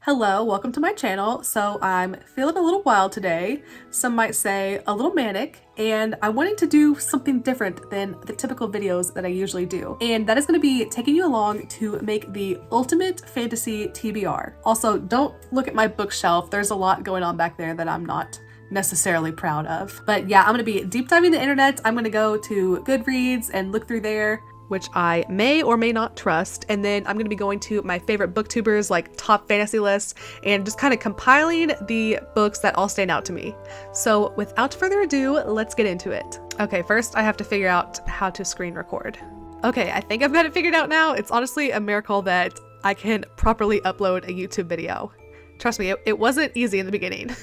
Hello, welcome to my channel. So I'm feeling a little wild today. Some might say a little manic, and I wanted to do something different than the typical videos that I usually do. And that is going to be taking you along to make the ultimate fantasy TBR. Also, don't look at my bookshelf. There's a lot going on back there that I'm not necessarily proud of. But yeah, I'm going to be deep diving the internet. I'm going to go to Goodreads and look through there, which I may or may not trust. And then I'm going to be going to my favorite booktubers, like top fantasy lists, and just kind of compiling the books that all stand out to me. So without further ado, let's get into it. Okay, first I have to figure out how to screen record. Okay, I think I've got it figured out now. It's honestly a miracle that I can properly upload a YouTube video. Trust me, it wasn't easy in the beginning.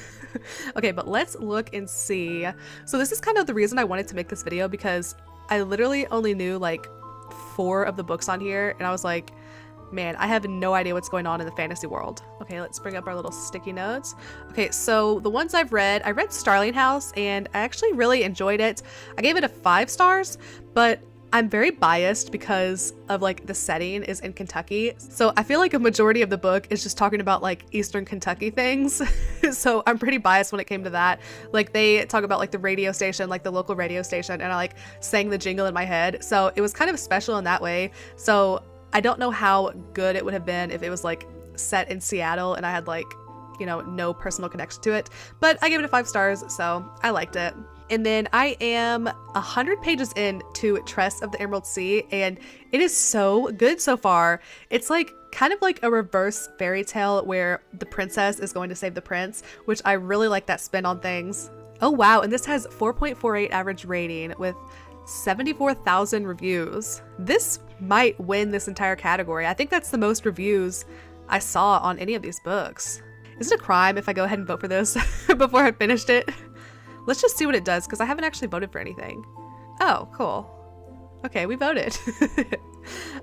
Okay, but let's look and see. So this is kind of the reason I wanted to make this video, because I literally only knew like 4 of the books on here, and I was like, man, I have no idea what's going on in the fantasy world. Okay, let's bring up our little sticky notes. Okay, so the ones I read Starling House, and I actually really enjoyed it. I gave it a 5 stars, but I'm very biased because of like the setting is in Kentucky. So I feel like a majority of the book is just talking about like Eastern Kentucky things. So I'm pretty biased when it came to that. Like they talk about like the radio station, like the local radio station, and I like sang the jingle in my head. So it was kind of special in that way. So I don't know how good it would have been if it was like set in Seattle and I had like, you know, no personal connection to it. But I gave it a 5 stars, so I liked it. And then I am 100 pages in to Tress of the Emerald Sea, and it is so good so far. It's like kind of like a reverse fairy tale where the princess is going to save the prince, which I really like that spin on things. Oh wow, and this has 4.48 average rating with 74,000 reviews. This might win this entire category. I think that's the most reviews I saw on any of these books. Is it a crime if I go ahead and vote for this before I finished it? Let's just see what it does, because I haven't actually voted for anything. Oh, cool. Okay, we voted.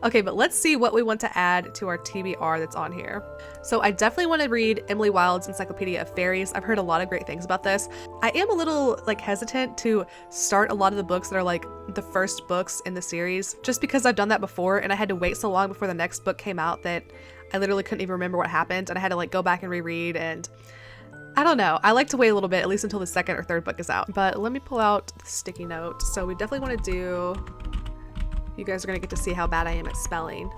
Okay, but let's see what we want to add to our TBR that's on here. So I definitely want to read Emily Wilde's Encyclopedia of Fairies. I've heard a lot of great things about this. I am a little like hesitant to start a lot of the books that are like the first books in the series, just because I've done that before and I had to wait so long before the next book came out that I literally couldn't even remember what happened, and I had to like go back and reread, and I don't know. I like to wait a little bit, at least until the second or third book is out. But let me pull out the sticky note. So we definitely want to do... You guys are going to get to see how bad I am at spelling.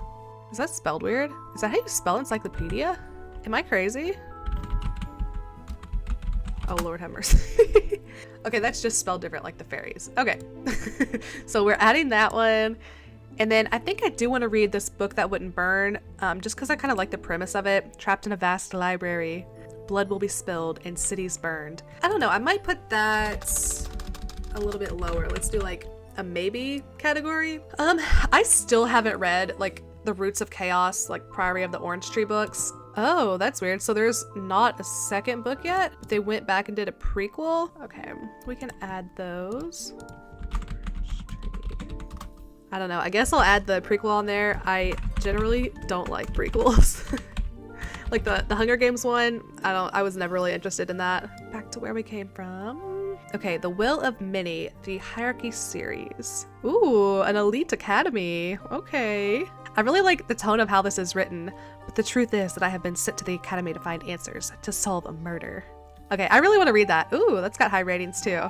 Is that spelled weird? Is that how you spell encyclopedia? Am I crazy? Oh, Lord have mercy. Okay, that's just spelled different like the fairies. Okay. So we're adding that one. And then I think I do want to read this book that wouldn't burn, just because I kind of like the premise of it. Trapped in a vast library. Blood will be spilled and cities burned. I don't know, I might put that a little bit lower. Let's do like a maybe category. I still haven't read like The Roots of Chaos, like Priory of the Orange Tree books. Oh, that's weird. So there's not a second book yet? They went back and did a prequel? Okay, we can add those. I don't know, I guess I'll add the prequel on there. I generally don't like prequels. Like the Hunger Games one, I was never really interested in that. Back to where we came from. Okay, The Will of Many, the Hierarchy series. Ooh, an elite academy. Okay. I really like the tone of how this is written, but the truth is that I have been sent to the academy to find answers, to solve a murder. Okay, I really want to read that. Ooh, that's got high ratings too.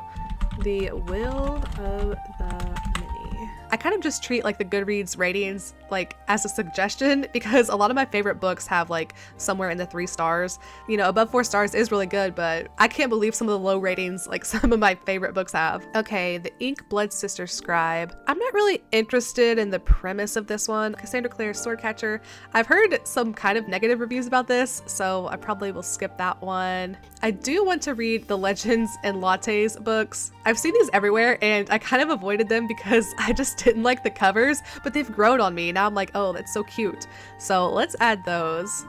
The Will of the Many. I kind of just treat like the Goodreads ratings like as a suggestion, because a lot of my favorite books have like somewhere in the 3 stars. You know, above 4 stars is really good, but I can't believe some of the low ratings like some of my favorite books have. Okay, The Ink Blood Sister Scribe. I'm not really interested in the premise of this one. Cassandra Clare's Swordcatcher. I've heard some kind of negative reviews about this, so I probably will skip that one. I do want to read the Legends and Lattes books. I've seen these everywhere and I kind of avoided them because I just didn't like the covers, but they've grown on me. Now I'm like, oh, that's so cute. So let's add those.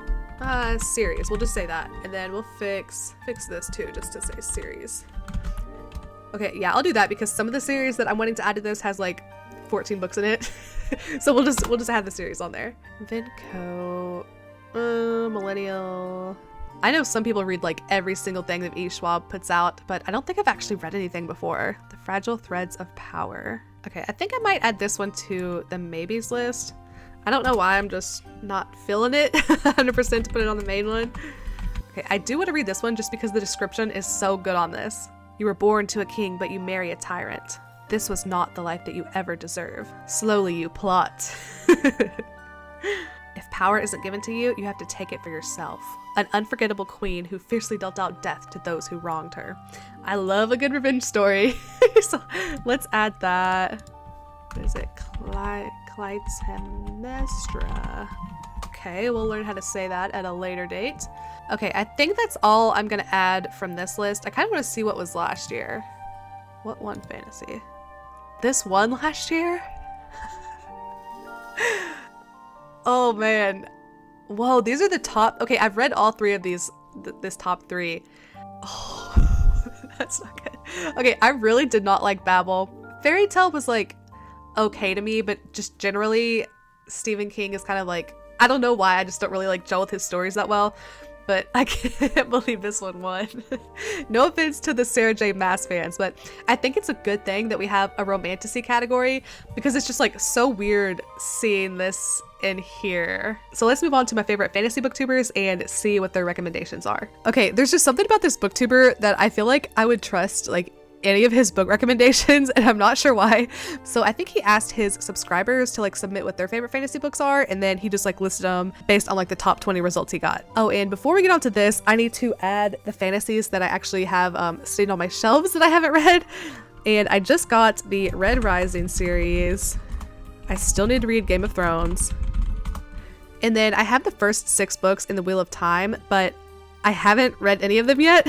Series, we'll just say that. And then we'll fix this too, just to say series. Okay, yeah, I'll do that because some of the series that I'm wanting to add to this has like 14 books in it. So we'll just add the series on there. Vinco, Millennial. I know some people read like every single thing that E. Schwab puts out, but I don't think I've actually read anything before. The Fragile Threads of Power. Okay, I think I might add this one to the maybes list. I don't know why I'm just not feeling it 100% to put it on the main one. Okay, I do want to read this one just because the description is so good on this. You were born to a king, but you marry a tyrant. This was not the life that you ever deserve. Slowly you plot. If power isn't given to you, you have to take it for yourself. An unforgettable queen who fiercely dealt out death to those who wronged her. I love a good revenge story. So let's add that. What is it? Clytemnestra. Okay, we'll learn how to say that at a later date. Okay, I think that's all I'm gonna add from this list. I kind of want to see what was last year. What won fantasy? This won last year? Oh man. Whoa, these are the top. Okay, I've read all three of these, this top three. Oh, that's not good. Okay, I really did not like Babel. Fairy Tale was like okay to me, but just generally Stephen King is kind of like, I don't know why, I just don't really like gel with his stories that well. But I can't believe this one won. No offense to the Sarah J. Maas fans, but I think it's a good thing that we have a romantasy category because it's just like so weird seeing this in here. So let's move on to my favorite fantasy booktubers and see what their recommendations are. Okay, there's just something about this booktuber that I feel like I would trust like any of his book recommendations, and I'm not sure why. So I think he asked his subscribers to like submit what their favorite fantasy books are, and then he just like listed them based on like the top 20 results he got. Oh, and before we get on to this, I need to add the fantasies that I actually have sitting on my shelves that I haven't read. And I just got the Red Rising series. I still need to read Game of Thrones. And then I have the first 6 books in the Wheel of Time, but I haven't read any of them yet.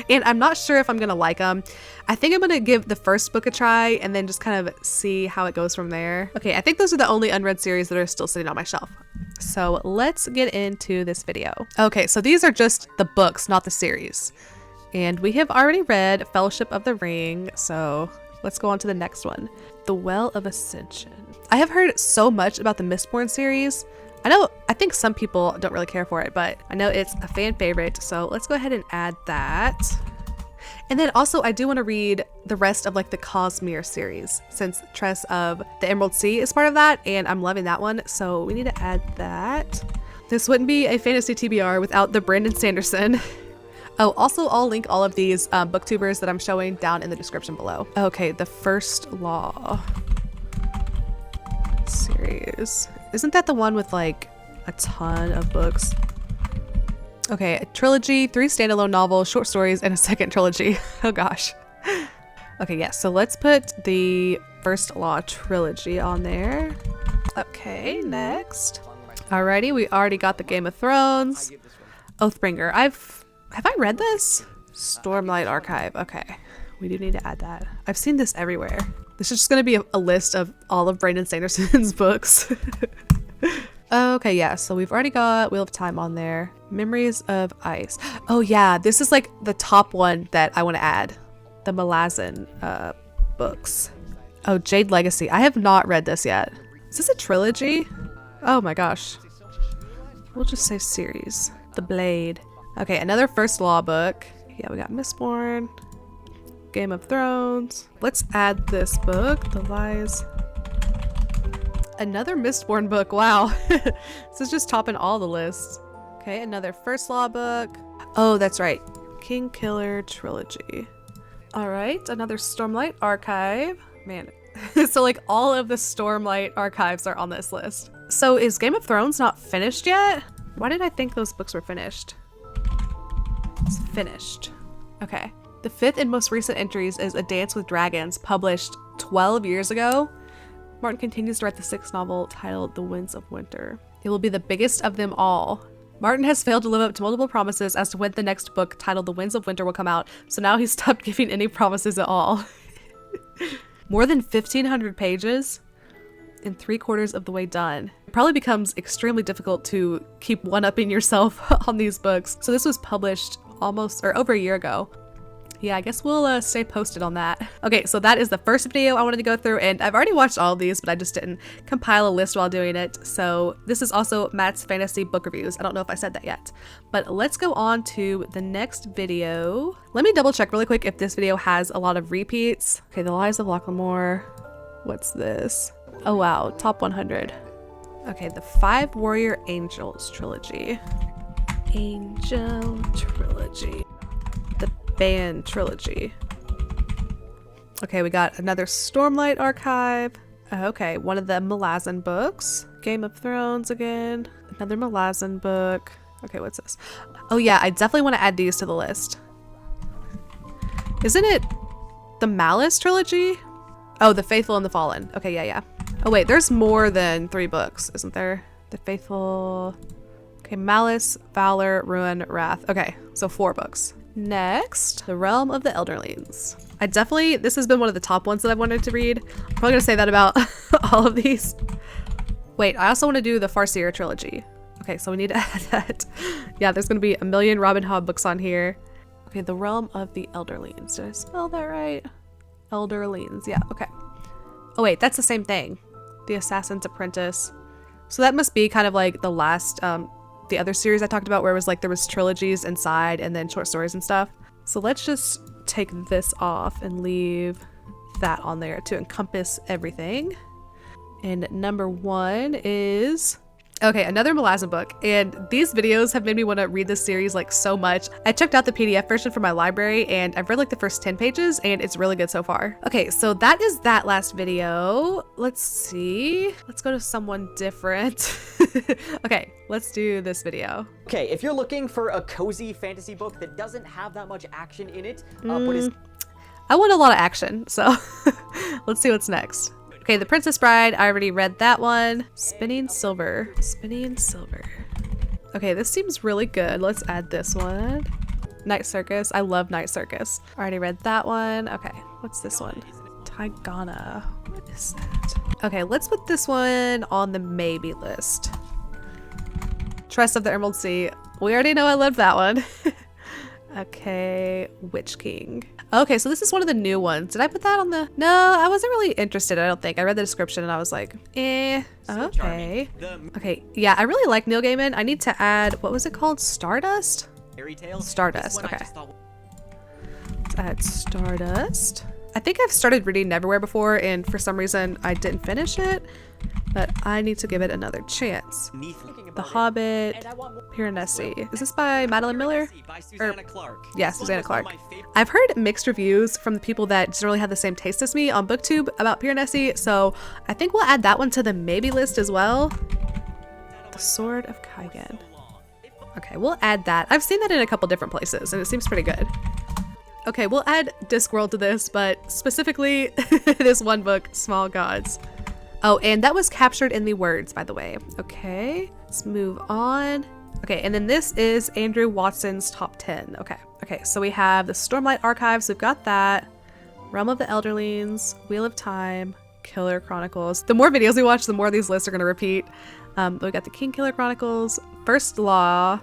And I'm not sure if I'm gonna like them. I think I'm gonna give the first book a try and then just kind of see how it goes from there. Okay, I think those are the only unread series that are still sitting on my shelf. So let's get into this video. Okay, so these are just the books, not the series. And we have already read Fellowship of the Ring, so let's go on to the next one. The Well of Ascension. I have heard so much about the Mistborn series. I think some people don't really care for it, but I know it's a fan favorite, so let's go ahead and add that. And then also I do want to read the rest of like the Cosmere series, since Tress of the Emerald Sea is part of that, and I'm loving that one, so we need to add that. This wouldn't be a fantasy TBR without the Brandon Sanderson. Oh, also I'll link all of these booktubers that I'm showing down in the description below. Okay, the First Law series. Isn't that the one with like a ton of books? Okay, a trilogy, 3 standalone novels, short stories, and a second trilogy. Oh gosh. Okay, yeah, so let's put the First Law trilogy on there. Okay, next. Alrighty, we already got the Game of Thrones. Oathbringer. Have I read this? Stormlight Archive. Okay, we do need to add that. I've seen this everywhere. This is just going to be a list of all of Brandon Sanderson's books. Okay, yeah, so we've already got Wheel of Time on there. Memories of Ice. Oh yeah, this is like the top one that I want to add. The Malazan books. Oh, Jade Legacy. I have not read this yet. Is this a trilogy? Oh my gosh. We'll just say series. The Blade. Okay, another First Law book. Yeah, we got Mistborn. Game of Thrones. Let's add this book, The Lies. Another Mistborn book, wow. This is just topping all the lists. Okay, another First Law book. Oh, that's right. King Killer trilogy. All right, another Stormlight Archive. Man, so like all of the Stormlight archives are on this list. So is Game of Thrones not finished yet? Why did I think those books were finished? It's finished. Okay. The 5th and most recent entries is A Dance with Dragons, published 12 years ago. Martin continues to write the 6th novel titled The Winds of Winter. It will be the biggest of them all. Martin has failed to live up to multiple promises as to when the next book titled The Winds of Winter will come out, so now he's stopped giving any promises at all. More than 1,500 pages and 3/4 of the way done. It probably becomes extremely difficult to keep one-upping yourself on these books. So this was published almost or over a year ago. Yeah, I guess we'll stay posted on that. Okay, so that is the first video I wanted to go through, and I've already watched all of these, but I just didn't compile a list while doing it. So this is also Matt's fantasy book reviews. I don't know if I said that yet, but let's go on to the next video. Let me double check really quick if this video has a lot of repeats. Okay, The Lies of Locklemore. What's this? Oh wow, top 100. Okay, the Five Warrior Angels trilogy. Angel trilogy. The Band trilogy. Okay, we got another Stormlight archive. Okay, one of the Malazan books. Game of Thrones again. Another Malazan book. Okay, what's this? Oh yeah, I definitely want to add these to the list. Isn't it the Malice trilogy? Oh, The Faithful and the Fallen. Okay, yeah. Oh wait, there's more than 3 books, isn't there? The Faithful... Okay, Malice, Valor, Ruin, Wrath. Okay, so 4 books. Next, The Realm of the Elderlings. This has been one of the top ones that I've wanted to read. I'm probably gonna say that about all of these. Wait, I also want to do the Farseer trilogy. Okay, so we need to add that. Yeah, there's gonna be a million Robin Hood books on here. Okay, The Realm of the Elderlings. Did I spell that right? Elderlings, yeah, okay. Oh wait, that's the same thing. The Assassin's Apprentice. So that must be kind of like the last, the other series I talked about where it was like there was trilogies inside and then short stories and stuff. So let's just take this off and leave that on there to encompass everything. And number 1 is... Okay, another Malazan book, and these videos have made me want to read this series like so much. I checked out the PDF version from my library and I've read like the first 10 pages and it's really good so far. Okay, so that is that last video. Let's see. Let's go to someone different. Okay, let's do this video. Okay, if you're looking for a cozy fantasy book that doesn't have that much action in it, but is... I want a lot of action, so let's see what's next. Okay, The Princess Bride, I already read that one. Spinning Silver. Okay, this seems really good. Let's add this one. Night Circus, I love Night Circus. Already read that one. Okay, what's this one? Taigana, what is that? Okay, let's put this one on the maybe list. Trust of the Emerald Sea, we already know I love that one. Okay, Witch King. Okay, so this is one of the new ones. Did I put that on the... No, I wasn't really interested, I don't think. I read the description and I was like, eh, okay. Okay, yeah, I really like Neil Gaiman. I need to add, what was it called? Stardust? Stardust, okay. Let's add Stardust. I think I've started reading Neverwhere before and for some reason I didn't finish it, but I need to give it another chance. The Hobbit, Piranesi. Is this by Madeline Miller? Yeah, Susanna Clark. I've heard mixed reviews from the people that generally have the same taste as me on BookTube about Piranesi, so I think we'll add that one to the maybe list as well. The Sword of Kaigen. Okay, we'll add that. I've seen that in a couple different places and it seems pretty good. Okay, we'll add Discworld to this, but specifically this one book, Small Gods. Oh, and that was captured in the words, by the way. Okay, let's move on. Okay, and then this is Andrew Watson's top 10. Okay, so we have the Stormlight Archives, we've got that. Realm of the Elderlings, Wheel of Time, Killer Chronicles. The more videos we watch, the more these lists are gonna repeat. But we got the King Killer Chronicles, First Law,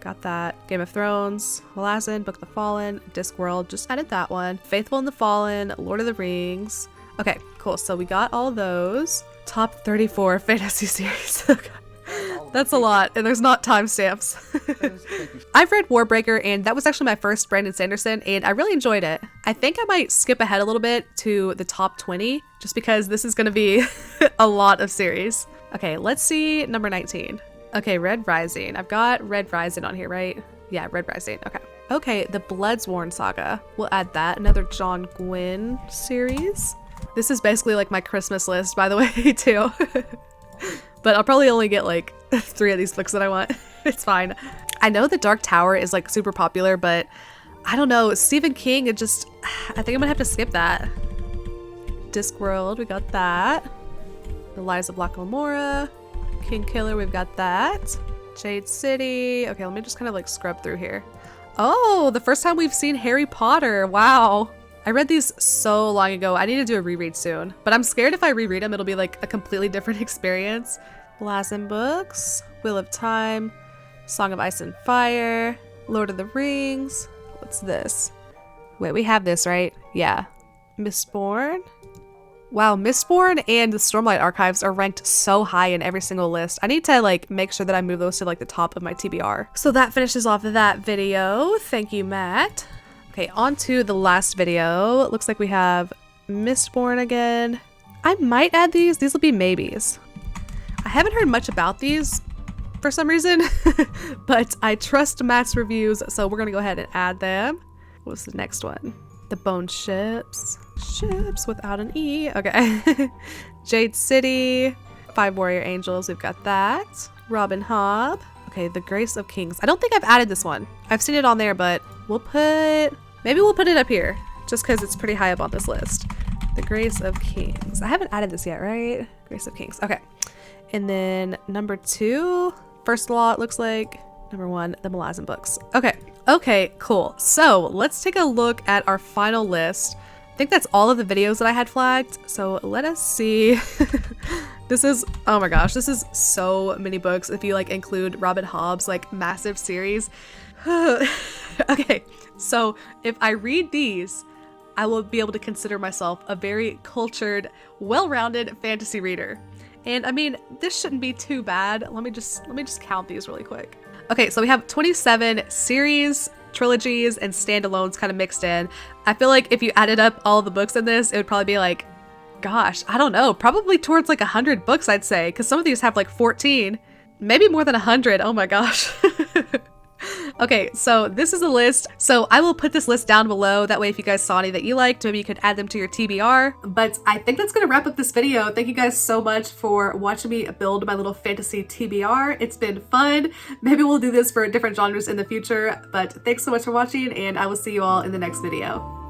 got that. Game of Thrones, Malazan, Book of the Fallen, Discworld, just added that one. Faithful and the Fallen, Lord of the Rings. Okay, cool. So we got all those. Top 34 fantasy series. That's a lot, and there's not timestamps. I've read Warbreaker, and that was actually my first Brandon Sanderson, and I really enjoyed it. I think I might skip ahead a little bit to the top 20, just because this is going to be a lot of series. Okay, let's see number 19. Okay, Red Rising. I've got Red Rising on here, right? Yeah, Red Rising. Okay. Okay, the Bloodsworn Saga. We'll add that. Another John Gwynne series. This is basically like my Christmas list, by the way, too. But I'll probably only get like 3 of these books that I want. It's fine. I know The Dark Tower is like super popular, but I don't know. Stephen King, I think I'm gonna have to skip that. Discworld, we got that. The Lies of Locke Lamora. King Killer, we've got that. Jade City. Okay, let me just kind of like scrub through here. Oh, the first time we've seen Harry Potter. Wow. I read these so long ago. I need to do a reread soon, but I'm scared if I reread them, it'll be like a completely different experience. Malazan books, Wheel of Time, Song of Ice and Fire, Lord of the Rings. What's this? Wait, we have this, right? Yeah. Mistborn. Wow, Mistborn and the Stormlight Archives are ranked so high in every single list. I need to like make sure that I move those to like the top of my TBR. So that finishes off that video. Thank you, Matt. Okay, on to the last video. It looks like we have Mistborn again. I might add these. These will be maybes. I haven't heard much about these for some reason, but I trust Matt's reviews, so we're gonna go ahead and add them. What's the next one? The Bone Ships. Ships without an E. Okay. Jade City. 5 Warrior Angels. We've got that. Robin Hobb. Okay, The Grace of Kings. I don't think I've added this one. I've seen it on there, but maybe we'll put it up here just because it's pretty high up on this list. The Grace of Kings. I haven't added this yet, right? Grace of Kings. Okay. And then number 2, First Law, it looks like. Number 1, the Malazan books. Okay. Okay, cool. So let's take a look at our final list. I think that's all of the videos that I had flagged. So let us see. This is, oh my gosh, this is so many books if you like include Robin Hobb's like massive series. Okay, so if I read these, I will be able to consider myself a very cultured, well-rounded fantasy reader. And I mean, this shouldn't be too bad. Let me just count these really quick. Okay, so we have 27 series, trilogies, and standalones kind of mixed in. I feel like if you added up all the books in this, it would probably be like, gosh, I don't know, probably towards like 100 books, I'd say, because some of these have like 14, maybe more than 100. Oh my gosh. Okay, so this is a list. So I will put this list down below. That way, if you guys saw any that you liked, maybe you could add them to your TBR. But I think that's going to wrap up this video. Thank you guys so much for watching me build my little fantasy TBR. It's been fun. Maybe we'll do this for different genres in the future. But thanks so much for watching, and I will see you all in the next video.